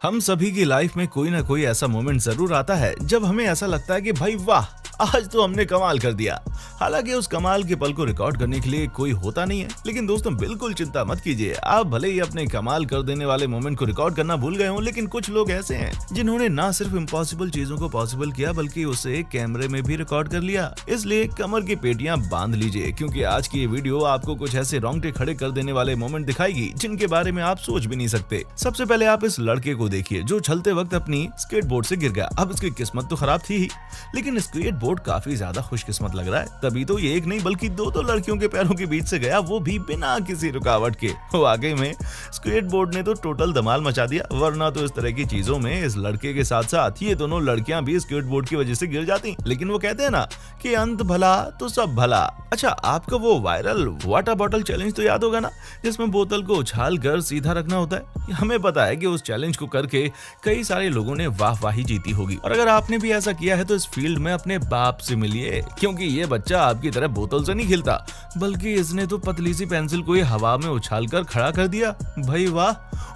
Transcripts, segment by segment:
हम सभी की लाइफ में कोई ना कोई ऐसा मोमेंट जरूर आता है जब हमें ऐसा लगता है कि भाई वाह, आज तो हमने कमाल कर दिया। हालांकि उस कमाल के पल को रिकॉर्ड करने के लिए कोई होता नहीं है, लेकिन दोस्तों बिल्कुल चिंता मत कीजिए। आप भले ही अपने कमाल कर देने वाले मोमेंट को रिकॉर्ड करना भूल गए हों, लेकिन कुछ लोग ऐसे हैं जिन्होंने ना सिर्फ इम्पॉसिबल चीजों को पॉसिबल किया बल्कि उसे कैमरे में भी रिकॉर्ड कर लिया। इसलिए कमर की पेटियां बांध लीजिए, क्योंकि आज की ये वीडियो आपको कुछ ऐसे रोंगटे खड़े कर देने वाले मोमेंट दिखाएगी जिनके बारे में आप सोच भी नहीं सकते। सबसे पहले आप इस लड़के को देखिए जो चलते वक्त अपनी स्केटबोर्ड से गिर गया। अब इसकी किस्मत तो खराब थी ही, लेकिन स्केटबोर्ड काफी ज्यादा खुशकिस्मत लग रहा है। तभी तो ये एक नहीं बल्कि दो लड़कियों के पैरों के बीच से गया, वो भी बिना किसी रुकावट के। वाकई में स्केटबोर्ड ने तो टोटल धमाल मचा दिया, वरना तो इस तरह की चीजों में इस लड़के के साथ साथ ये दोनों लड़कियां भी स्केटबोर्ड की वजह से गिर जाती। लेकिन वो कहते हैं ना कि अंत भला तो सब भला। अच्छा, आपका वो वायरल वाटर बॉटल चैलेंज तो याद होगा ना, जिसमें बोतल को उछाल कर सीधा रखना होता है। हमें पता है कि उस चैलेंज को करके कई सारे लोगों ने वाहवाही जीती होगी, और अगर आपने भी ऐसा किया है तो इस फील्ड में अपने बाप से मिलिए, क्योंकि ये बच्चा आपकी तरह बोतल से नहीं खेलता, बल्कि इसने तो पतली सी पेंसिल को ही हवा में उछाल कर खड़ा कर दिया। भाई वाह,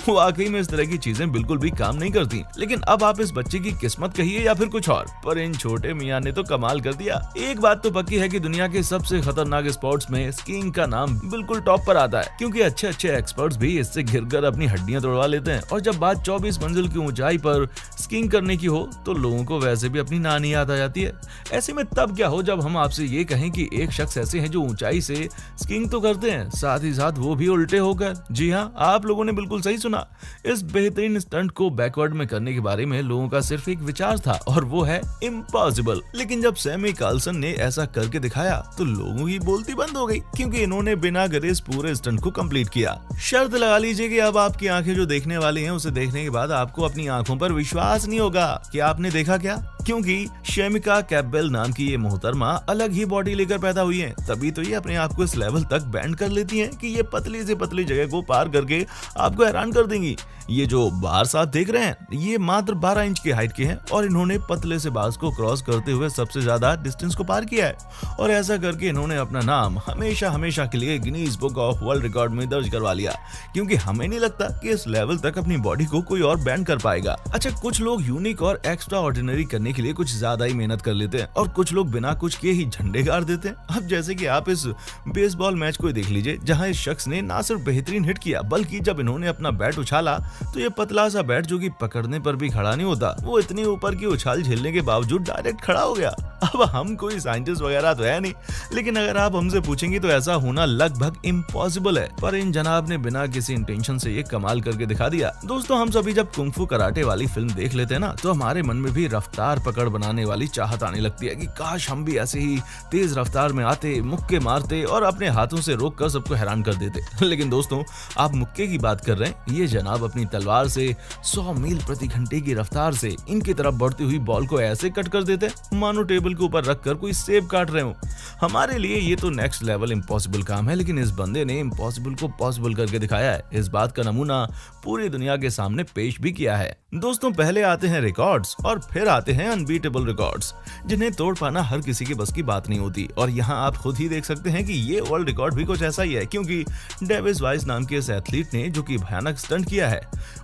वाकई में इस तरह की चीजें बिल्कुल भी काम नहीं करती। लेकिन अब आप इस बच्चे की किस्मत कहिए या फिर कुछ और, पर इन छोटे मियां ने तो कमाल कर दिया। एक बात तो पक्की है कि दुनिया के सबसे खतरनाक स्पोर्ट्स में स्कीइंग का नाम बिल्कुल टॉप पर आता है, क्योंकि अच्छे अच्छे एक्सपर्ट्स भी इससे गिरकर अपनी हड्डियां तोड़वा लेते हैं। और जब बात 24 मंजिल की ऊंचाई पर स्कीइंग करने की हो तो लोगों को वैसे भी अपनी नानी याद आ जाती है। ऐसे में तब क्या हो जब हम आपसे ये कहें कि एक शख्स ऐसे हैं जो ऊंचाई से स्कीइंग तो करते हैं, साथ ही साथ वो भी उल्टे होकर। जी हाँ, आप लोगों ने बिल्कुल सही सुना। इस बेहतरीन स्टंट को बैकवर्ड में करने के बारे में लोगों का सिर्फ एक विचार था, और वो है इम्पॉसिबल। लेकिन जब सैमी कार्लसन ने ऐसा करके दिखाया तो लोगों की बोलती बंद हो गई, क्योंकि इन्होंने बिना गिरे इस पूरे स्टंट को कंप्लीट किया। शर्त लगा लीजिए कि अब आपकी आंखें जो देखने वाली हैं, उसे देखने के बाद आपको अपनी आंखों पर विश्वास नहीं होगा कि आपने देखा क्या, क्योंकि शेमिका कैम्पबेल नाम की ये मोहतरमा अलग ही बॉडी लेकर पैदा हुई हैं। तभी तो ये अपने आप को इस लेवल तक बैंड कर लेती हैं कि ये पतली से पतली जगह को पार करके आपको हैरान कर देंगी। ये जो बार साथ देख रहे हैं, ये मात्र 12 इंच की हाइट के हैं, और इन्होंने पतले से बार्स को क्रॉस करते हुए सबसे ज्यादा डिस्टेंस को पार किया है। और ऐसा करके इन्होंने अपना नाम हमेशा हमेशा के लिए Guinness book of world record में दर्ज करवा लिया, क्योंकि हमें नहीं लगता कि इस लेवल तक अपनी बॉडी को कोई और बैंड कर पाएगा। अच्छा, कुछ लोग यूनिक और एक्स्ट्रा ऑर्डिनरी करने के लिए कुछ ज्यादा ही मेहनत कर लेते हैं, और कुछ लोग बिना कुछ के ही झंडे गाड़ देते हैं। अब जैसे कि आप इस बेसबॉल मैच को देख लीजिए, जहां इस शख्स ने ना सिर्फ बेहतरीन हिट किया, बल्कि जब इन्होंने अपना बैट उछाला तो ये पतला सा बैट जो कि पकड़ने पर भी खड़ा नहीं होता, वो इतनी ऊपर की उछाल झेलने के बावजूद डायरेक्ट खड़ा हो गया। अब हम कोई साइंटिस्ट वगैरह तो है नहीं, लेकिन अगर आप हमसे पूछेंगे तो ऐसा होना लगभग इम्पॉसिबल है, पर इन जनाब ने बिना किसी इंटेंशन से ये कमाल करके दिखा दिया। दोस्तों, हम सभी जब कुंग-फू कराटे वाली फिल्म देख लेते हैं ना, तो हमारे मन में भी रफ्तार पकड़ बनाने वाली चाहत आने लगती है कि काश हम भी ऐसे ही तेज रफ्तार में आते, मुक्के मारते और अपने हाथों से रोक कर सबको हैरान कर देते। लेकिन दोस्तों, आप मुक्के की बात कर रहे हैं, ये जनाब अपनी तलवार से 100 मील प्रति घंटे की रफ्तार से इनकी तरफ बढ़ती हुई बॉल को ऐसे कट कर देते मानो टेबल के ऊपर रखकर कोई सेब काट रहे हो। हमारे लिए ये तो नेक्स्ट लेवल इम्पॉसिबल काम है, लेकिन इस बंदे ने इम्पॉसिबल को पॉसिबल करके दिखाया है। इस बात का नमूना पूरी दुनिया के सामने पेश भी किया है। दोस्तों, पहले आते हैं रिकॉर्ड्स और फिर आते हैं अनबीटेबल रिकॉर्ड्स, जिन्हें तोड़ पाना हर किसी के बस की बात नहीं होती। और यहाँ आप खुद ही देख सकते हैं कि ये वर्ल्ड रिकॉर्ड भी कुछ ऐसा ही है, क्योंकि डेविस वाइस नाम के इस एथलीट ने जो कि भयानक स्टंट किया है,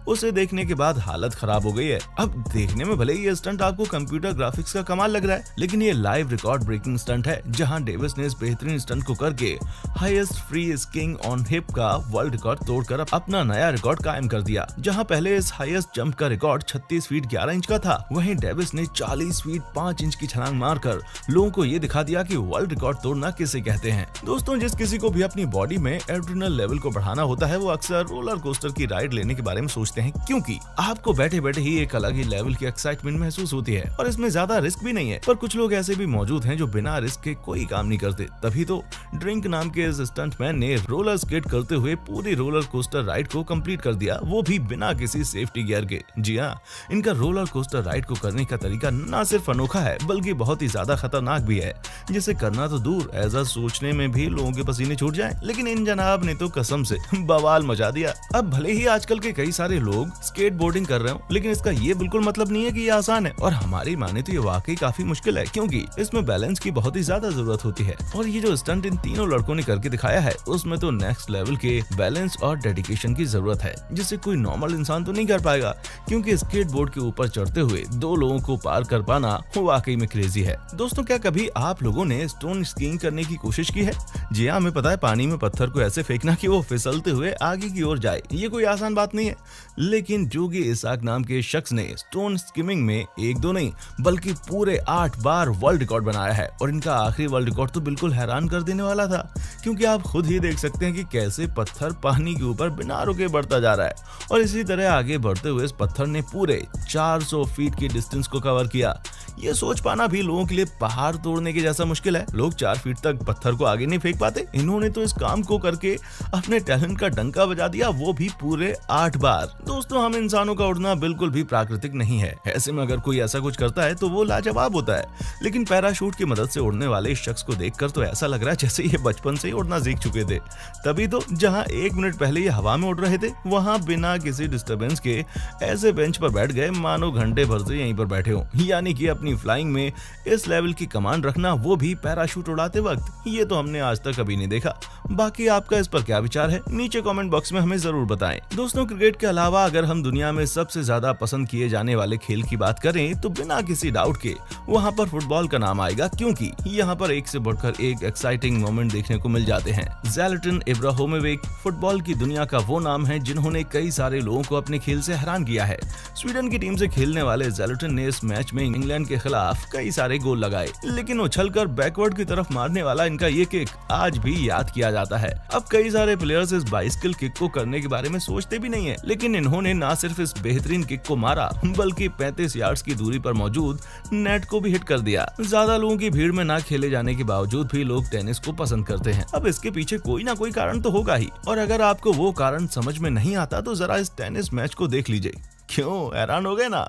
उसे देखने के बाद हालत खराब हो गई है। अब देखने में भले ही ये स्टंट आपको कंप्यूटर ग्राफिक्स का कमाल लग रहा है, लेकिन ये लाइव रिकॉर्ड ब्रेकिंग स्टंट है, जहां डेविस ने इस बेहतरीन स्टंट को करके highest free skiing on hip का वर्ल्ड रिकॉर्ड तोड़कर अपना नया रिकॉर्ड कायम कर दिया। जहां पहले इस हाईएस्ट जंप का रिकॉर्ड 36 फीट 11 इंच का था, वहीं डेविस ने 40 फीट 5 इंच की छलांग मारकर लोगों को ये दिखा दिया कि वर्ल्ड रिकॉर्ड तोड़ना किसे कहते हैं। दोस्तों, जिस किसी को भी अपनी बॉडी में एड्रेनल लेवल को बढ़ाना होता है, वो अक्सर रोलर कोस्टर की राइड लेने के बारे में सोचते हैं, क्योंकि आपको बैठे बैठे ही एक अलग ही लेवल की एक्साइटमेंट महसूस होती है, और इसमें ज्यादा रिस्क भी नहीं है। पर कुछ लोग ऐसे भी मौजूद हैं जो बिना रिस्क के कोई काम नहीं करते। तभी तो ड्रिंक नाम के इस स्टंटमैन ने रोलर स्केट करते हुए पूरी रोलर कोस्टर राइड को कंप्लीट कर दिया, वो भी बिना किसी सेफ्टी गियर के। जी हाँ, इनका रोलर कोस्टर राइड को करने का तरीका न सिर्फ अनोखा है, बल्कि बहुत ही ज्यादा खतरनाक भी है, जिसे करना तो दूर, ऐसा सोचने में भी लोगों के पसीने छूट जाए। लेकिन इन जनाब ने तो कसम से बवाल मचा दिया। अब भले ही आजकल के कई कई सारे लोग स्केट बोर्डिंग कर रहे हो, लेकिन इसका ये बिल्कुल मतलब नहीं है कि ये आसान है। और हमारी माने तो ये वाकई काफी मुश्किल है, क्योंकि इसमें बैलेंस की बहुत ही ज्यादा जरूरत होती है। और ये जो स्टंट इन तीनों लड़कों ने करके दिखाया है, उसमें तो नेक्स्ट लेवल के बैलेंस और डेडिकेशन की जरूरत है, जिसे कोई नॉर्मल इंसान तो नहीं कर पाएगा। क्योंकि स्केट बोर्ड के ऊपर चढ़ते हुए 2 लोगों को पार कर पाना वाकई में क्रेजी है। दोस्तों, क्या कभी आप लोगों ने स्टोन स्कीइंग करने की कोशिश की है? जी हाँ, हमें पता है पानी में पत्थर को ऐसे फेंकना कि वो फिसलते हुए आगे की ओर जाए, ये कोई आसान बात नहीं है। लेकिन जोगी इसाक नाम के शख्स ने स्टोन स्किमिंग में 1-2 नहीं बल्कि पूरे 8 बार वर्ल्ड रिकॉर्ड बनाया है। और इनका आखिरी वर्ल्ड रिकॉर्ड तो बिल्कुल हैरान कर देने वाला था, क्योंकि आप खुद ही देख सकते हैं कि कैसे पत्थर पानी के ऊपर बिना रुके बढ़ता जा रहा है। और इसी तरह आगे बढ़ते हुए इस पत्थर ने पूरे 400 फीट की डिस्टेंस को कवर किया। ये सोच पाना भी लोगों के लिए पहाड़ तोड़ने के जैसा मुश्किल है। लोग 4 फीट तक पत्थर को आगे नहीं फेंक पाते, इन्होंने तो इस काम को करके अपने टैलेंट का डंका बजा दिया, वो भी पूरे 8 बार। दोस्तों, हम इंसानों का उड़ना बिल्कुल भी प्राकृतिक नहीं है। ऐसे में अगर कोई ऐसा कुछ करता है तो वो लाजवाब होता है। लेकिन पैराशूट की मदद से उड़ने वाले इस शख्स को देखकर तो ऐसा लग रहा है जैसे ये बचपन से ही उड़ना सीख चुके थे। तभी तो जहां 1 मिनट पहले ये हवा में उड़ रहे थे, वहां बिना किसी डिस्टरबेंस के ऐसे बेंच पर बैठ गए मानो घंटे भर से यहीं पर बैठे हो। यानी कि अपनी फ्लाइंग में इस लेवल की कमांड रखना, वो भी पैराशूट उड़ाते वक्त, ये तो हमने आज तक कभी नहीं देखा। बाकी आपका इस पर क्या विचार है, नीचे कमेंट बॉक्स में हमें जरूर बताएं। दोस्तों, क्रिकेट के अलावा अगर हम दुनिया में सबसे ज्यादा पसंद किए जाने वाले खेल की बात करें तो बिना किसी डाउट के वहां पर फुटबॉल का नाम आएगा, क्योंकि यहाँ पर एक से बढ़कर एक एक्साइटिंग मोमेंट देखने को मिल जाते हैं। ज़्लाटन इब्राहिमोविच फुटबॉल की दुनिया का वो नाम है जिन्होंने कई सारे लोगों को अपने खेल से हैरान किया है। स्वीडन की टीम से खेलने वाले ज़्लाटन ने इस मैच में इंग्लैंड के खिलाफ कई सारे गोल लगाए, लेकिन उछलकर बैकवर्ड की तरफ मारने वाला इनका ये किक आज भी याद किया जाता है। अब कई सारे प्लेयर्स इस बाइसिकल किक को करने के बारे में सोचते भी नहीं है, लेकिन इन्होंने न सिर्फ इस बेहतरीन किक को मारा बल्कि 35 यार्ड्स की दूरी पर मौजूद नेट को भी हिट कर दिया। ज्यादा लोगों की भीड़ में ना खेले जाने के बावजूद भी लोग टेनिस को पसंद करते हैं। अब इसके पीछे कोई ना कोई कारण तो होगा ही, और अगर आपको वो कारण समझ में नहीं आता तो जरा इस टेनिस मैच को देख लीजिए। क्यों, हैरान हो गए ना?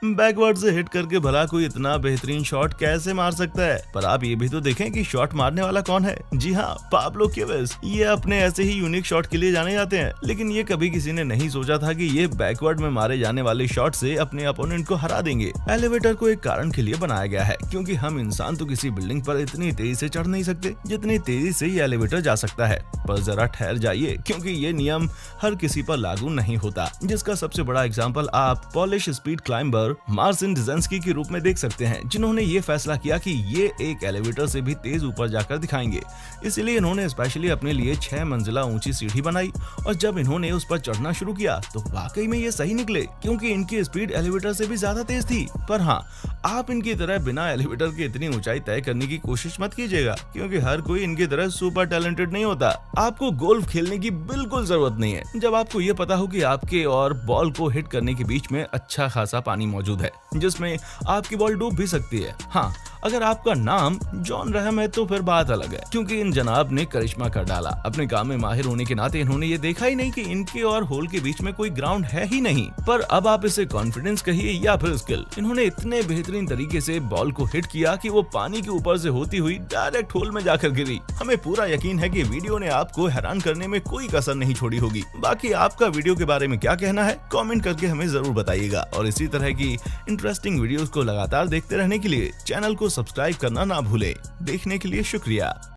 बैकवर्ड से हिट करके भला कोई इतना बेहतरीन शॉट कैसे मार सकता है? पर आप ये भी तो देखें कि शॉट मारने वाला कौन है। जी हाँ, पाब्लो क्विस। ये अपने ऐसे ही यूनिक शॉट के लिए जाने जाते हैं, लेकिन ये कभी किसी ने नहीं सोचा था कि ये बैकवर्ड में मारे जाने वाले शॉट से अपने अपोनेंट को हरा देंगे। एलिवेटर को एक कारण के लिए बनाया गया है, क्योंकि हम इंसान तो किसी बिल्डिंग पर इतनी तेजी से चढ़ नहीं सकते जितनी तेजी से ये एलिवेटर जा सकता है। पर जरा ठहर जाइए, क्योंकि ये नियम हर किसी पर लागू नहीं होता, जिसका सबसे बड़ा एग्जाम्पल आप पॉलिश स्पीड क्लाइंबर मार्सिन डिजेंस्की के रूप में देख सकते हैं, जिन्होंने ये फैसला किया कि ये एक एलिवेटर से भी तेज ऊपर जाकर दिखाएंगे। इसलिए इन्होंने स्पेशली अपने लिए 6 मंजिला ऊंची सीढ़ी बनाई, और जब इन्होंने उस पर चढ़ना शुरू किया तो वाकई में ये सही निकले, क्योंकि इनकी स्पीड एलिवेटर से भी ज्यादा तेज थी। पर हाँ, आप इनकी तरह बिना एलिवेटर के इतनी ऊंचाई तय करने की कोशिश मत कीजिएगा, क्योंकि हर कोई इनकी तरह सुपर टैलेंटेड नहीं होता। आपको गोल्फ खेलने की बिल्कुल जरूरत नहीं है जब आपको ये पता हो कि आपके और बॉल को हिट करने के बीच में अच्छा खासा पानी मौजूद है, जिसमें आपकी बॉल डूब भी सकती है। हाँ, अगर आपका नाम जॉन रहम है तो फिर बात अलग है, क्योंकि इन जनाब ने करिश्मा कर डाला। अपने काम में माहिर होने के नाते इन्होंने ये देखा ही नहीं कि इनके और होल के बीच में कोई ग्राउंड है ही नहीं। पर अब आप इसे कॉन्फिडेंस कहिए या फिर स्किल, इन्होंने इतने बेहतरीन तरीके से बॉल को हिट किया कि वो पानी के ऊपर से होती हुई डायरेक्ट होल में जाकर गिरी। हमें पूरा यकीन है कि वीडियो ने आपको हैरान करने में कोई कसर नहीं छोड़ी होगी। बाकी आपका वीडियो के बारे में क्या कहना है, कमेंट करके हमें जरूर बताइएगा। और इसी तरह की इंटरेस्टिंग वीडियोस को लगातार देखते रहने के लिए चैनल को सब्सक्राइब करना ना भूलें। देखने के लिए शुक्रिया।